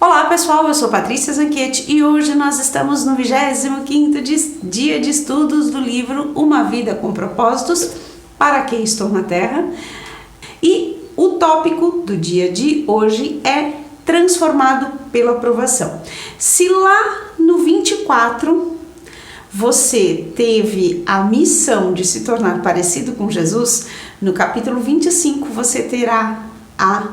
Olá pessoal, eu sou Patrícia Zanchetti e hoje nós estamos no 25º dia de estudos do livro Uma Vida com Propósitos, Para Que Estou na Terra. E o tópico do dia de hoje é transformado pela provação. Se lá no 24 você teve a missão de se tornar parecido com Jesus, no capítulo 25 você terá a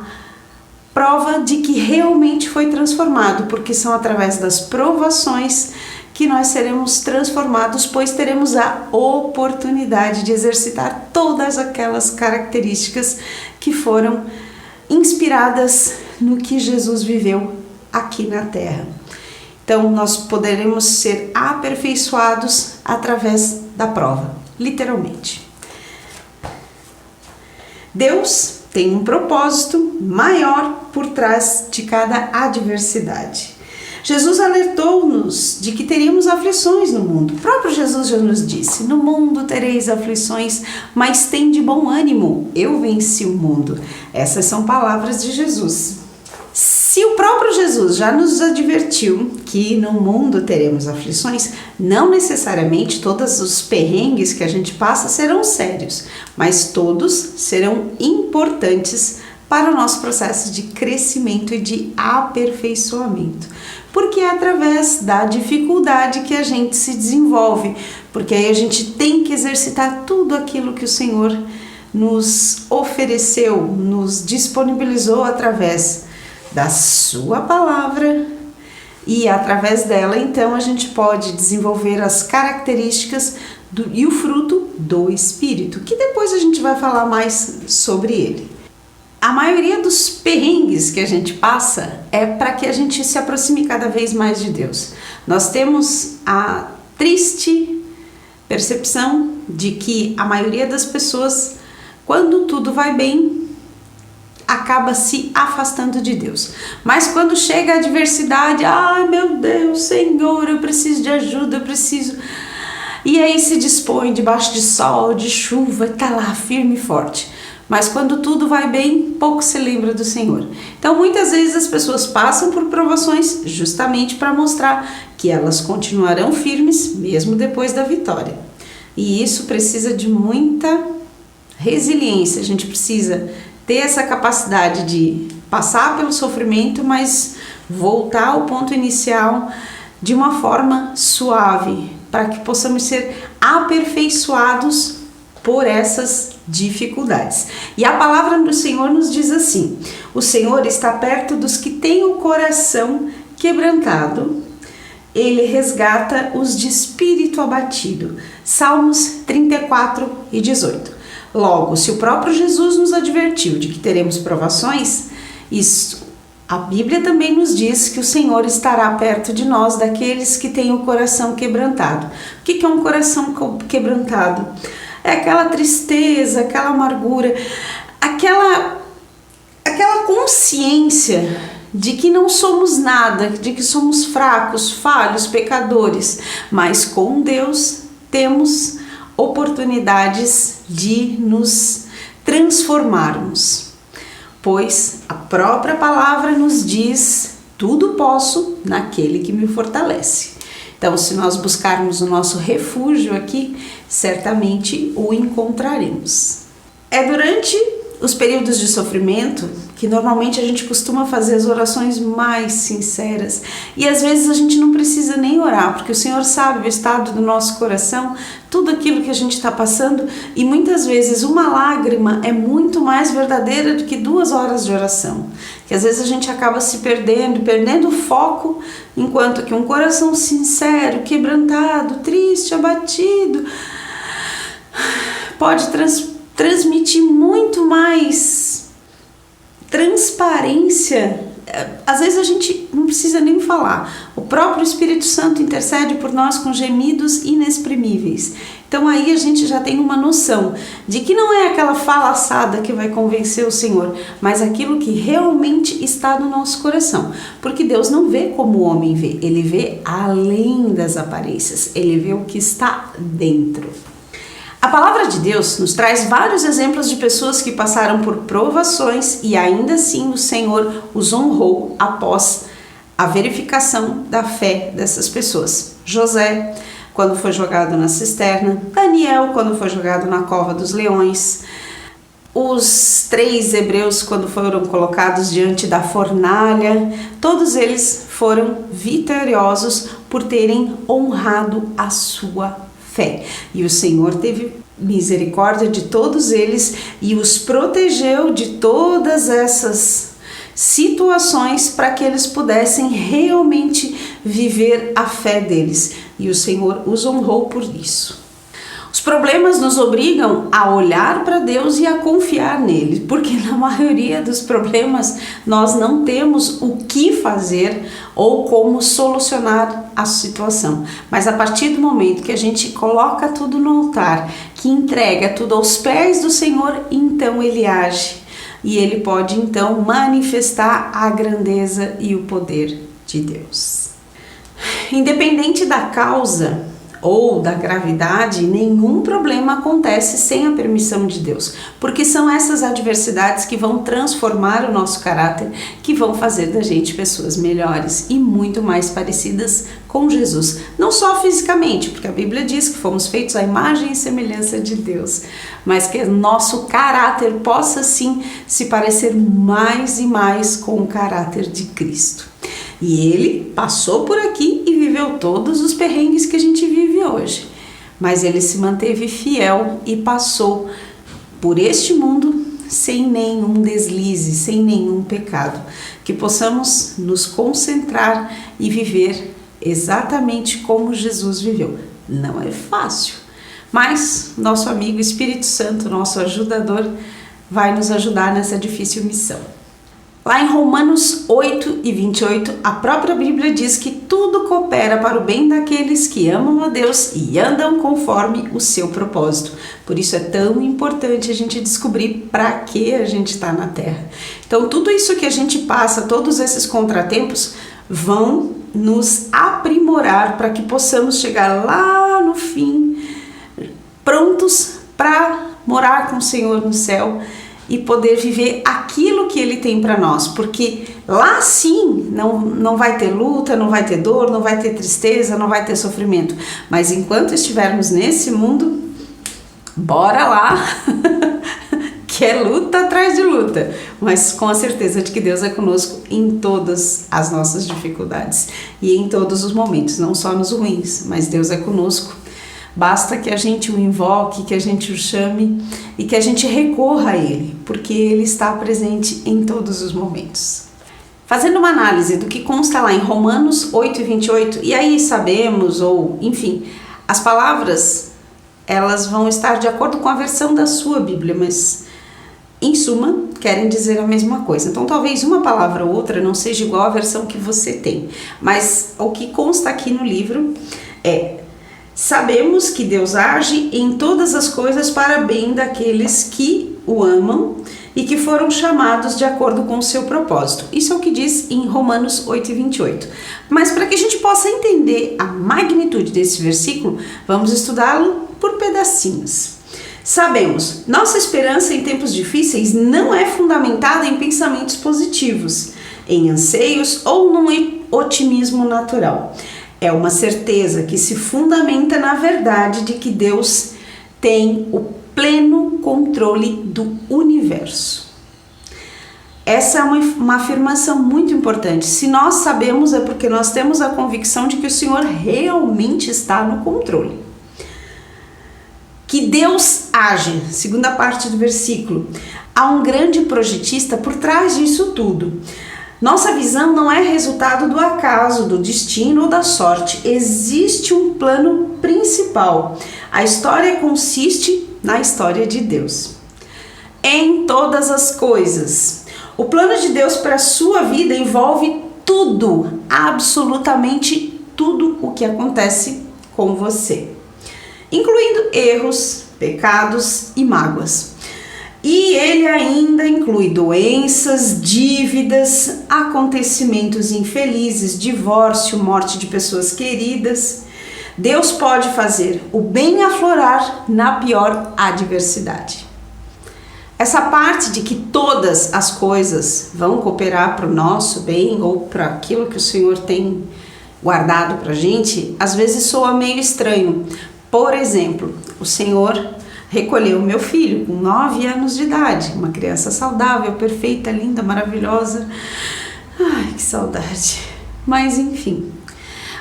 prova de que realmente foi transformado, porque são através das provações que nós seremos transformados, pois teremos a oportunidade de exercitar todas aquelas características que foram inspiradas no que Jesus viveu aqui na Terra. Então, nós poderemos ser aperfeiçoados através da prova, literalmente. Deus tem um propósito maior por trás de cada adversidade. Jesus alertou-nos de que teríamos aflições no mundo. O próprio Jesus já nos disse: no mundo tereis aflições, mas tende bom ânimo, eu venci o mundo. Essas são palavras de Jesus. Se o próprio Jesus já nos advertiu que no mundo teremos aflições, não necessariamente todos os perrengues que a gente passa serão sérios, mas todos serão importantes para o nosso processo de crescimento e de aperfeiçoamento. Porque é através da dificuldade que a gente se desenvolve, porque aí a gente tem que exercitar tudo aquilo que o Senhor nos ofereceu, nos disponibilizou através da sua palavra, e através dela então a gente pode desenvolver as características e o fruto do Espírito, que depois a gente vai falar mais sobre ele. A maioria dos perrengues que a gente passa é para que a gente se aproxime cada vez mais de Deus. Nós temos a triste percepção de que a maioria das pessoas, quando tudo vai bem, acaba se afastando de Deus. Mas quando chega a adversidade, ai meu Deus, Senhor, eu preciso de ajuda, eu preciso... E aí se dispõe debaixo de sol, de chuva, e tá lá firme e forte. Mas quando tudo vai bem, pouco se lembra do Senhor. Então muitas vezes as pessoas passam por provações justamente para mostrar que elas continuarão firmes mesmo depois da vitória. E isso precisa de muita resiliência, a gente precisa ter essa capacidade de passar pelo sofrimento, mas voltar ao ponto inicial de uma forma suave, para que possamos ser aperfeiçoados por essas dificuldades. E a palavra do Senhor nos diz assim: o Senhor está perto dos que têm o coração quebrantado, Ele resgata os de espírito abatido. Salmos 34 e 18. Logo, se o próprio Jesus nos advertiu de que teremos provações, a Bíblia também nos diz que o Senhor estará perto de nós, daqueles que têm o coração quebrantado. O que é um coração quebrantado? É aquela tristeza, aquela amargura, aquela consciência de que não somos nada, de que somos fracos, falhos, pecadores, mas com Deus temos oportunidades de nos transformarmos, pois a própria palavra nos diz: tudo posso naquele que me fortalece. Então, se nós buscarmos o nosso refúgio aqui, certamente o encontraremos. É durante os períodos de sofrimento que normalmente a gente costuma fazer as orações mais sinceras, e às vezes a gente não precisa nem orar, porque o Senhor sabe o estado do nosso coração, tudo aquilo que a gente está passando, e muitas vezes uma lágrima é muito mais verdadeira do que 2 horas de oração, que às vezes a gente acaba se perdendo o foco, enquanto que um coração sincero, quebrantado, triste, abatido, pode transmitir muito mais transparência. Às vezes a gente não precisa nem falar, o próprio Espírito Santo intercede por nós com gemidos inexprimíveis. Então aí a gente já tem uma noção de que não é aquela falaçada que vai convencer o Senhor, mas aquilo que realmente está no nosso coração. Porque Deus não vê como o homem vê, Ele vê além das aparências, Ele vê o que está dentro. A palavra de Deus nos traz vários exemplos de pessoas que passaram por provações e ainda assim o Senhor os honrou após a verificação da fé dessas pessoas. José, quando foi jogado na cisterna, Daniel, quando foi jogado na cova dos leões, os 3 hebreus, quando foram colocados diante da fornalha, todos eles foram vitoriosos por terem honrado a sua fé. E o Senhor teve misericórdia de todos eles e os protegeu de todas essas situações para que eles pudessem realmente viver a fé deles. E o Senhor os honrou por isso. Os problemas nos obrigam a olhar para Deus e a confiar nele, porque na maioria dos problemas nós não temos o que fazer ou como solucionar a situação. Mas a partir do momento que a gente coloca tudo no altar, que entrega tudo aos pés do Senhor, então ele age e ele pode então manifestar a grandeza e o poder de Deus. Independente da causa ou da gravidade, nenhum problema acontece sem a permissão de Deus, porque são essas adversidades que vão transformar o nosso caráter, que vão fazer da gente pessoas melhores e muito mais parecidas com Jesus, não só fisicamente, porque a Bíblia diz que fomos feitos à imagem e semelhança de Deus, mas que nosso caráter possa sim se parecer mais e mais com o caráter de Cristo. E ele passou por aqui e viveu todos os perrengues que a gente vive hoje. Mas ele se manteve fiel e passou por este mundo sem nenhum deslize, sem nenhum pecado. Que possamos nos concentrar e viver exatamente como Jesus viveu. Não é fácil, mas nosso amigo Espírito Santo, nosso ajudador, vai nos ajudar nessa difícil missão. Lá em Romanos 8:28, a própria Bíblia diz que tudo coopera para o bem daqueles que amam a Deus e andam conforme o seu propósito. Por isso é tão importante a gente descobrir para que a gente está na Terra. Então tudo isso que a gente passa, todos esses contratempos, vão nos aprimorar para que possamos chegar lá no fim, prontos para morar com o Senhor no céu e poder viver aquilo que Ele tem para nós, porque lá sim não vai ter luta, não vai ter dor, não vai ter tristeza, não vai ter sofrimento, mas enquanto estivermos nesse mundo, bora lá, que é luta atrás de luta, mas com a certeza de que Deus é conosco em todas as nossas dificuldades e em todos os momentos, não só nos ruins, mas Deus é conosco. Basta que a gente o invoque, que a gente o chame e que a gente recorra a Ele, porque Ele está presente em todos os momentos. Fazendo uma análise do que consta lá em Romanos 8:28, e aí sabemos, ou enfim, as palavras, elas vão estar de acordo com a versão da sua Bíblia, mas em suma, querem dizer a mesma coisa. Então talvez uma palavra ou outra não seja igual à versão que você tem, mas o que consta aqui no livro é: sabemos que Deus age em todas as coisas para bem daqueles que o amam e que foram chamados de acordo com o seu propósito. Isso é o que diz em Romanos 8:28. Mas para que a gente possa entender a magnitude desse versículo, vamos estudá-lo por pedacinhos. Sabemos, nossa esperança em tempos difíceis não é fundamentada em pensamentos positivos, em anseios ou num otimismo natural. É uma certeza que se fundamenta na verdade de que Deus tem o pleno controle do universo. Essa é uma afirmação muito importante. Se nós sabemos, é porque nós temos a convicção de que o Senhor realmente está no controle. Que Deus age, segunda parte do versículo. Há um grande projetista por trás disso tudo. Nossa visão não é resultado do acaso, do destino ou da sorte. Existe um plano principal. A história consiste na história de Deus. Em todas as coisas. O plano de Deus para a sua vida envolve tudo, absolutamente tudo o que acontece com você, incluindo erros, pecados e mágoas. E ele ainda inclui doenças, dívidas, acontecimentos infelizes, divórcio, morte de pessoas queridas. Deus pode fazer o bem aflorar na pior adversidade. essa parte de que todas as coisas vão cooperar para o nosso bem ou para aquilo que o Senhor tem guardado para a gente, às vezes soa meio estranho. Por exemplo, o Senhor recolheu meu filho com 9 anos de idade, uma criança saudável, perfeita, linda, maravilhosa. Ai, que saudade. Mas enfim.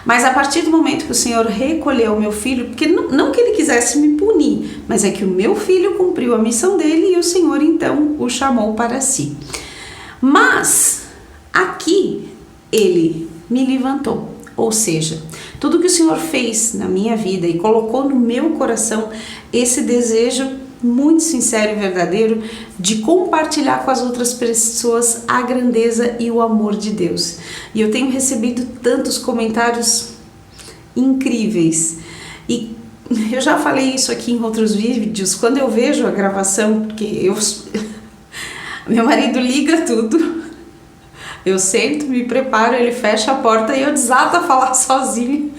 Mas a partir do momento que o Senhor recolheu meu filho, porque não que ele quisesse me punir, mas é que o meu filho cumpriu a missão dele e o Senhor então o chamou para si. Mas aqui ele me levantou, ou seja, tudo que o Senhor fez na minha vida e colocou no meu coração esse desejo muito sincero e verdadeiro de compartilhar com as outras pessoas a grandeza e o amor de Deus. E eu tenho recebido tantos comentários incríveis. E eu já falei isso aqui em outros vídeos, quando eu vejo a gravação, porque meu marido liga tudo, eu sento, me preparo, ele fecha a porta e eu desato a falar sozinho.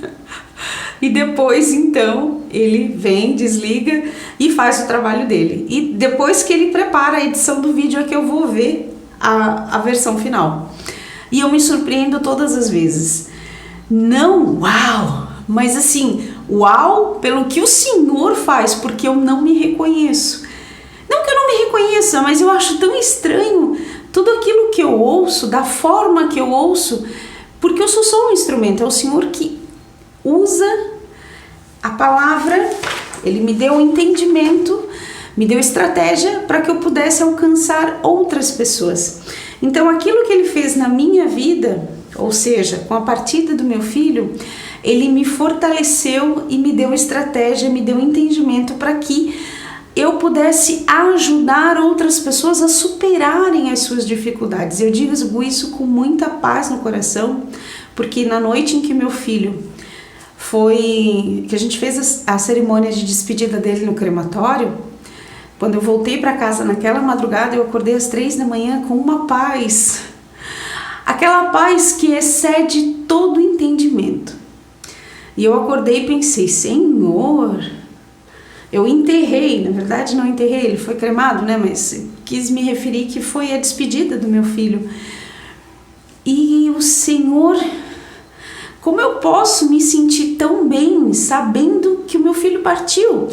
E depois, então, ele vem, desliga e faz o trabalho dele. E depois que ele prepara a edição do vídeo é que eu vou ver a versão final. E eu me surpreendo todas as vezes. Não uau, mas assim, uau pelo que o Senhor faz, porque eu não me reconheço. Não que eu não me reconheça, mas eu acho tão estranho tudo aquilo que eu ouço, da forma que eu ouço, porque eu sou só um instrumento, é o Senhor que usa a palavra, ele me deu entendimento, me deu estratégia para que eu pudesse alcançar outras pessoas. Então aquilo que ele fez na minha vida, ou seja, com a partida do meu filho, ele me fortaleceu e me deu estratégia, me deu entendimento para que eu pudesse ajudar outras pessoas a superarem as suas dificuldades. Eu digo isso com muita paz no coração, porque na noite em que meu filho que a gente fez a cerimônia de despedida dele no crematório, quando eu voltei para casa naquela madrugada, eu acordei às 3 da manhã com uma paz, aquela paz que excede todo entendimento. E eu acordei e pensei, Senhor, eu enterrei, na verdade não enterrei, ele foi cremado, né? Mas quis me referir que foi a despedida do meu filho. E o Senhor, como eu posso me sentir tão bem sabendo que o meu filho partiu?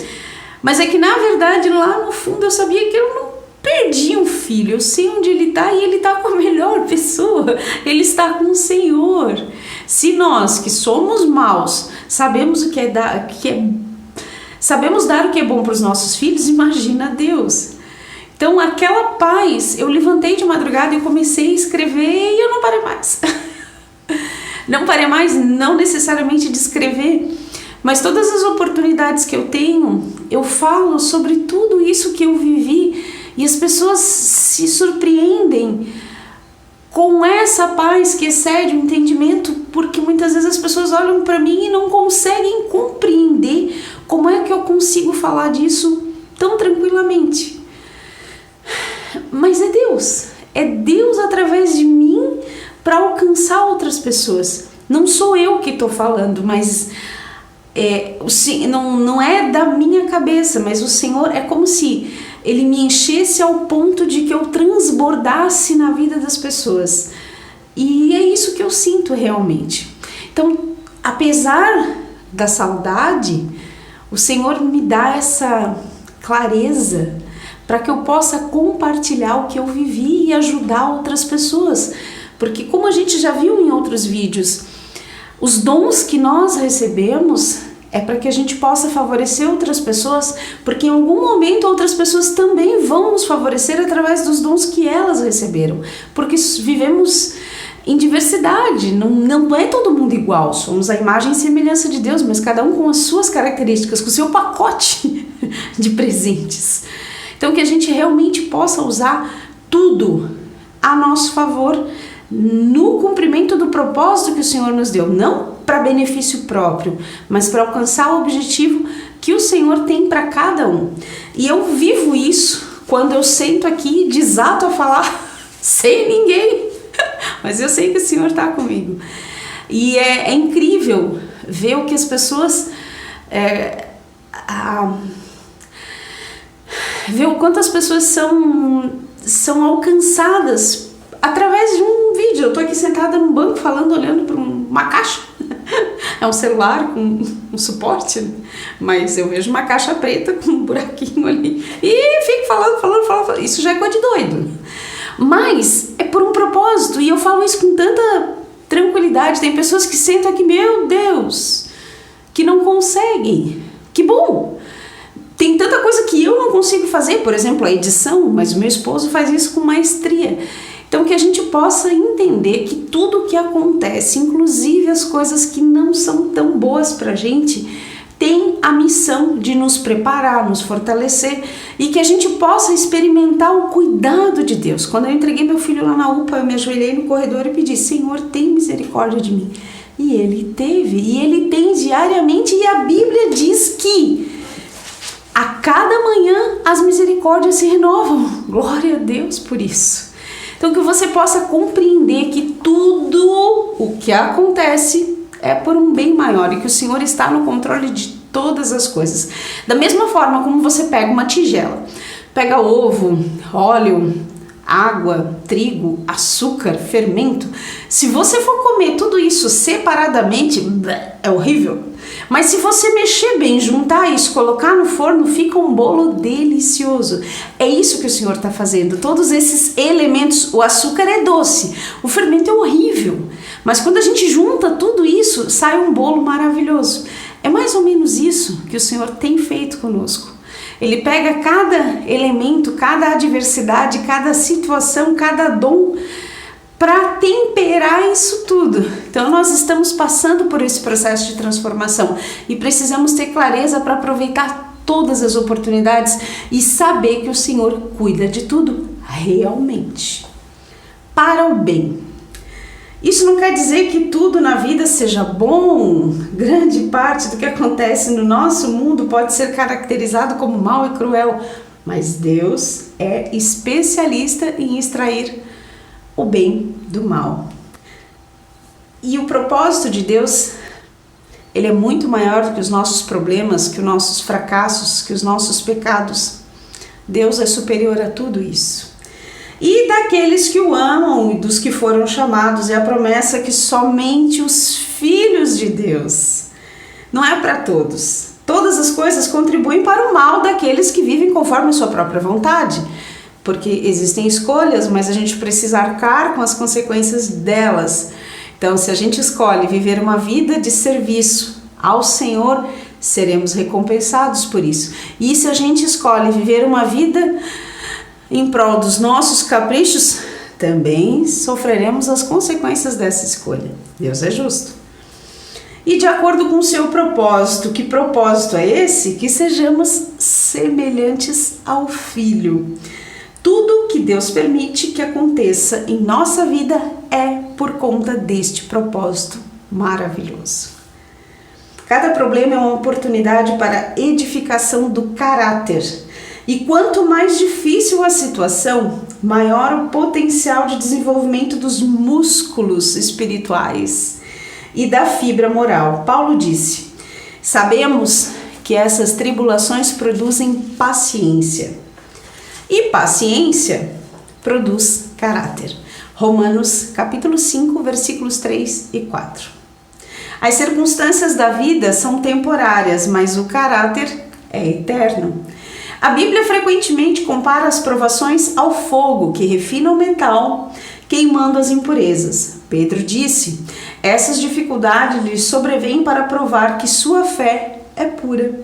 Mas é que na verdade lá no fundo eu sabia que eu não perdi um filho, eu sei onde ele está e ele está com a melhor pessoa, ele está com o Senhor. Se nós que somos maus sabemos o que é dar, sabemos dar o que é bom para os nossos filhos, imagina Deus. Então aquela paz, eu levantei de madrugada e comecei a escrever e eu não parei mais. Não parei mais, não necessariamente de escrever, mas todas as oportunidades que eu tenho, eu falo sobre tudo isso que eu vivi e as pessoas se surpreendem com essa paz que excede o entendimento, porque muitas vezes as pessoas olham para mim e não conseguem compreender como é que eu consigo falar disso tão tranquilamente. Mas é Deus através de mim para alcançar outras pessoas. Não sou eu que estou falando, mas não é da minha cabeça, mas o Senhor é como se Ele me enchesse ao ponto de que eu transbordasse na vida das pessoas. E é isso que eu sinto realmente. Então, apesar da saudade, o Senhor me dá essa clareza para que eu possa compartilhar o que eu vivi e ajudar outras pessoas. Porque como a gente já viu em outros vídeos, os dons que nós recebemos é para que a gente possa favorecer outras pessoas, porque em algum momento outras pessoas também vão nos favorecer através dos dons que elas receberam. Porque vivemos em diversidade, não é todo mundo igual, somos a imagem e semelhança de Deus, mas cada um com as suas características, com o seu pacote de presentes. Então que a gente realmente possa usar tudo a nosso favor no cumprimento do propósito que o Senhor nos deu, não para benefício próprio, mas para alcançar o objetivo que o Senhor tem para cada um. E eu vivo isso quando eu sento aqui e desato a falar sem ninguém, mas eu sei que o Senhor está comigo. E é incrível ver o que as pessoas ver o quanto as pessoas são alcançadas através de um vídeo. Eu tô aqui sentada num banco falando, olhando para uma caixa. É um celular com um suporte, né? Mas eu vejo uma caixa preta com um buraquinho ali e fico falando. Isso já é coisa de doido. Mas é por um propósito, e eu falo isso com tanta tranquilidade. Tem pessoas que sentam aqui, meu Deus, que não conseguem. Que bom! Tem tanta coisa que eu não consigo fazer, por exemplo, a edição, mas o meu esposo faz isso com maestria. Então, que a gente possa entender que tudo o que acontece, inclusive as coisas que não são tão boas pra gente, tem a missão de nos preparar, nos fortalecer, e que a gente possa experimentar o cuidado de Deus. Quando eu entreguei meu filho lá na UPA, eu me ajoelhei no corredor e pedi: Senhor, tem misericórdia de mim. E Ele teve, e Ele tem diariamente, e a Bíblia diz que a cada manhã as misericórdias se renovam. Glória a Deus por isso. Então, que você possa compreender que tudo o que acontece é por um bem maior e que o Senhor está no controle de todas as coisas. Da mesma forma como você pega uma tigela, pega ovo, óleo, água, trigo, açúcar, fermento. Se você for comer tudo isso separadamente, é horrível. Mas se você mexer bem, juntar isso, colocar no forno, fica um bolo delicioso. É isso que o Senhor está fazendo. Todos esses elementos, o açúcar é doce, o fermento é horrível. Mas quando a gente junta tudo isso, sai um bolo maravilhoso. É mais ou menos isso que o Senhor tem feito conosco. Ele pega cada elemento, cada adversidade, cada situação, cada dom, para temperar isso tudo. Então nós estamos passando por esse processo de transformação e precisamos ter clareza para aproveitar todas as oportunidades e saber que o Senhor cuida de tudo realmente, para o bem. Isso não quer dizer que tudo na vida seja bom. Grande parte do que acontece no nosso mundo pode ser caracterizado como mal e cruel, mas Deus é especialista em extrair o bem do mal. E o propósito de Deus, ele é muito maior do que os nossos problemas, que os nossos fracassos, que os nossos pecados. Deus é superior a tudo isso. E daqueles que o amam e dos que foram chamados, é a promessa que somente os filhos de Deus. Não é para todos. Todas as coisas contribuem para o mal daqueles que vivem conforme a sua própria vontade. Porque existem escolhas, mas a gente precisa arcar com as consequências delas. Então, se a gente escolhe viver uma vida de serviço ao Senhor, seremos recompensados por isso. E se a gente escolhe viver uma vida em prol dos nossos caprichos, também sofreremos as consequências dessa escolha. Deus é justo. E de acordo com o seu propósito, que propósito é esse? Que sejamos semelhantes ao Filho. Tudo que Deus permite que aconteça em nossa vida é por conta deste propósito maravilhoso. Cada problema é uma oportunidade para a edificação do caráter. E quanto mais difícil a situação, maior o potencial de desenvolvimento dos músculos espirituais e da fibra moral. Paulo disse: sabemos que essas tribulações produzem paciência. E paciência produz caráter. Romanos capítulo 5, versículos 3 e 4. As circunstâncias da vida são temporárias, mas o caráter é eterno. A Bíblia frequentemente compara as provações ao fogo que refina o metal, queimando as impurezas. Pedro disse: essas dificuldades lhe sobrevêm para provar que sua fé é pura.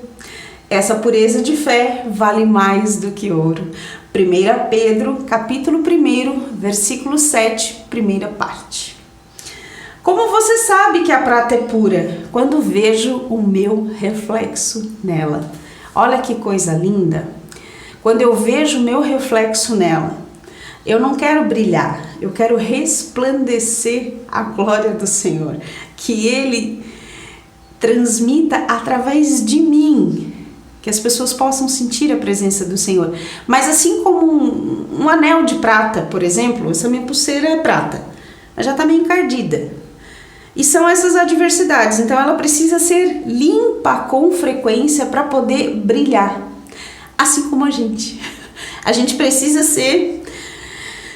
Essa pureza de fé vale mais do que ouro. 1 Pedro, capítulo 1, versículo 7, primeira parte. Como você sabe que a prata é pura? Quando vejo o meu reflexo nela. Olha que coisa linda. Quando eu vejo o meu reflexo nela, eu não quero brilhar, eu quero resplandecer a glória do Senhor. Que Ele transmita através de mim, que as pessoas possam sentir a presença do Senhor. Mas assim como um anel de prata, por exemplo, essa minha pulseira é prata, ela já está meio encardida. E são essas adversidades, então ela precisa ser limpa com frequência para poder brilhar, assim como a gente. A gente precisa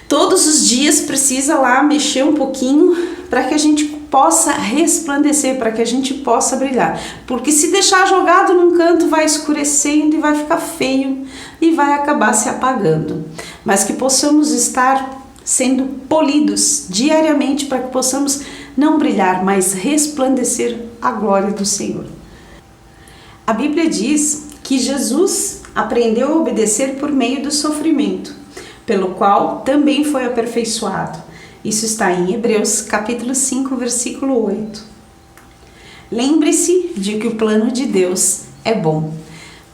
todos os dias precisa lá mexer um pouquinho para que a gente possa resplandecer, para que a gente possa brilhar. Porque se deixar jogado num canto, vai escurecendo e vai ficar feio e vai acabar se apagando. Mas que possamos estar sendo polidos diariamente para que possamos não brilhar, mas resplandecer a glória do Senhor. A Bíblia diz que Jesus aprendeu a obedecer por meio do sofrimento, pelo qual também foi aperfeiçoado. Isso está em Hebreus capítulo 5, versículo 8. Lembre-se de que o plano de Deus é bom.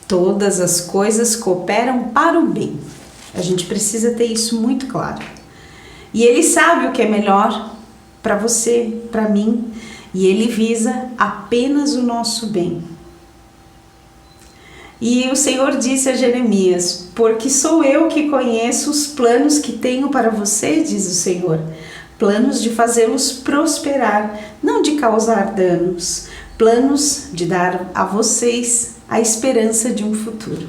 Todas as coisas cooperam para o bem. A gente precisa ter isso muito claro. E Ele sabe o que é melhor para você, para mim, e Ele visa apenas o nosso bem. E o Senhor disse a Jeremias: porque sou eu que conheço os planos que tenho para você, diz o Senhor, planos de fazê-los prosperar, não de causar danos, planos de dar a vocês a esperança de um futuro.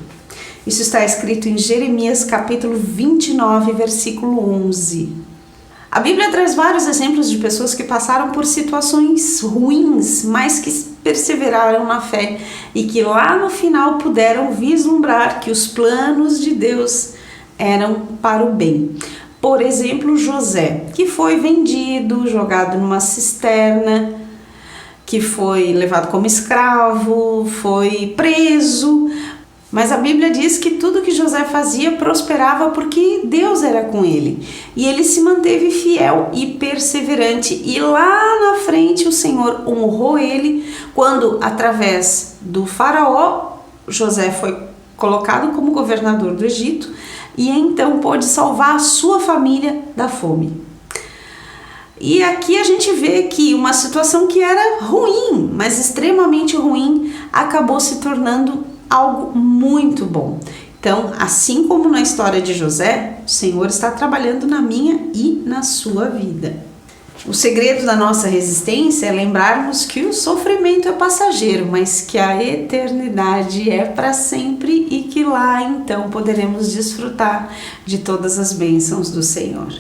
Isso está escrito em Jeremias capítulo 29, versículo 11. A Bíblia traz vários exemplos de pessoas que passaram por situações ruins, mas que perseveraram na fé e que lá no final puderam vislumbrar que os planos de Deus eram para o bem. Por exemplo, José, que foi vendido, jogado numa cisterna, que foi levado como escravo, foi preso. Mas a Bíblia diz que tudo que José fazia prosperava porque Deus era com ele. E ele se manteve fiel e perseverante. E lá na frente o Senhor honrou ele quando, através do faraó, José foi colocado como governador do Egito e então pôde salvar a sua família da fome. E aqui a gente vê que uma situação que era ruim, mas extremamente ruim, acabou se tornando algo muito bom. Então, assim como na história de José, o Senhor está trabalhando na minha e na sua vida. O segredo da nossa resistência é lembrarmos que o sofrimento é passageiro, mas que a eternidade é para sempre e que lá então poderemos desfrutar de todas as bênçãos do Senhor.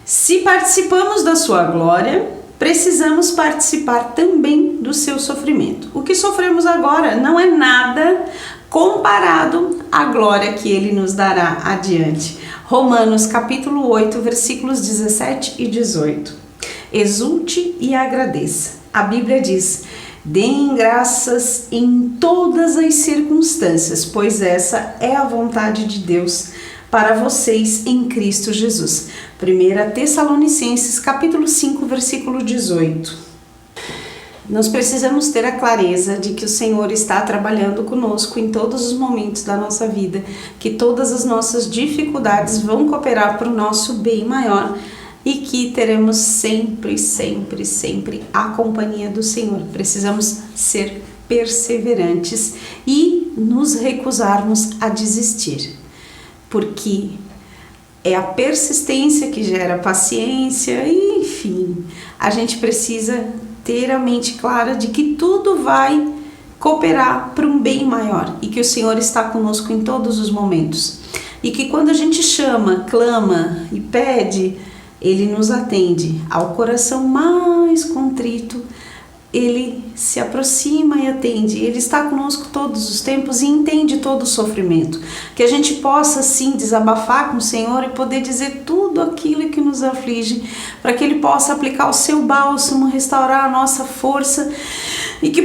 Se participamos da sua glória, precisamos participar também do seu sofrimento. O que sofremos agora não é nada comparado à glória que Ele nos dará adiante. Romanos capítulo 8, versículos 17 e 18. Exulte e agradeça. A Bíblia diz: deem graças em todas as circunstâncias, pois essa é a vontade de Deus para vocês em Cristo Jesus. 1 Tessalonicenses capítulo 5, versículo 18. Nós precisamos ter a clareza de que o Senhor está trabalhando conosco em todos os momentos da nossa vida, que todas as nossas dificuldades vão cooperar para o nosso bem maior e que teremos sempre, sempre, sempre a companhia do Senhor. Precisamos ser perseverantes e nos recusarmos a desistir, porque é a persistência que gera paciência, e, enfim, a gente precisa ter a mente clara de que tudo vai cooperar para um bem maior e que o Senhor está conosco em todos os momentos. E que quando a gente chama, clama e pede, Ele nos atende. Ao coração mais contrito, Ele se aproxima e atende. Ele está conosco todos os tempos e entende todo o sofrimento. Que a gente possa, sim, desabafar com o Senhor e poder dizer tudo aquilo que nos aflige, para que Ele possa aplicar o seu bálsamo, restaurar a nossa força e que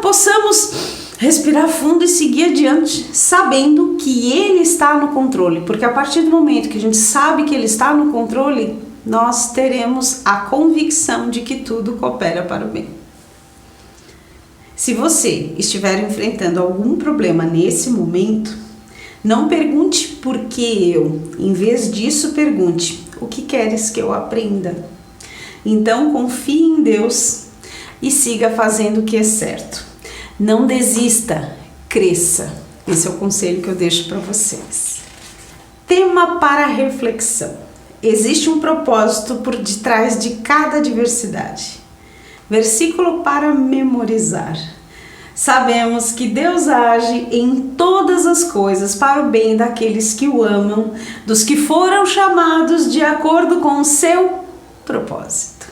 possamos respirar fundo e seguir adiante, sabendo que Ele está no controle. Porque a partir do momento que a gente sabe que Ele está no controle, nós teremos a convicção de que tudo coopera para o bem. Se você estiver enfrentando algum problema nesse momento, não pergunte por que eu. Em vez disso, pergunte: o que queres que eu aprenda? Então, confie em Deus e siga fazendo o que é certo. Não desista, cresça. Esse é o conselho que eu deixo para vocês. Tema para reflexão. Existe um propósito por detrás de cada adversidade. Versículo para memorizar. Sabemos que Deus age em todas as coisas para o bem daqueles que o amam, dos que foram chamados de acordo com o seu propósito.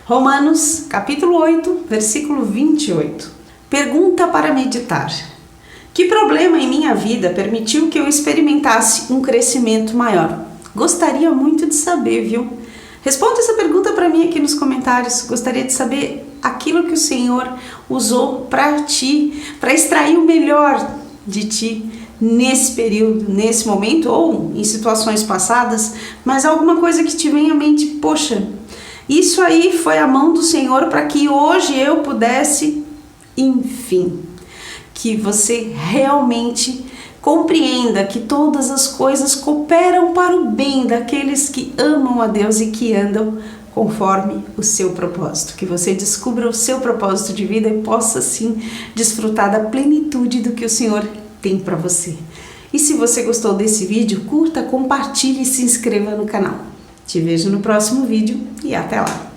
Romanos, capítulo 8, versículo 28. Pergunta para meditar. Que problema em minha vida permitiu que eu experimentasse um crescimento maior? Gostaria muito de saber, viu? Responda essa pergunta para mim aqui nos comentários. Gostaria de saber aquilo que o Senhor usou para ti, para extrair o melhor de ti nesse período, nesse momento ou em situações passadas, mas alguma coisa que te venha à mente, poxa, isso aí foi a mão do Senhor para que hoje eu pudesse, enfim, que você realmente compreenda que todas as coisas cooperam para o bem daqueles que amam a Deus e que andam conforme o seu propósito. Que você descubra o seu propósito de vida e possa sim desfrutar da plenitude do que o Senhor tem para você. E se você gostou desse vídeo, curta, compartilhe e se inscreva no canal. Te vejo no próximo vídeo e até lá!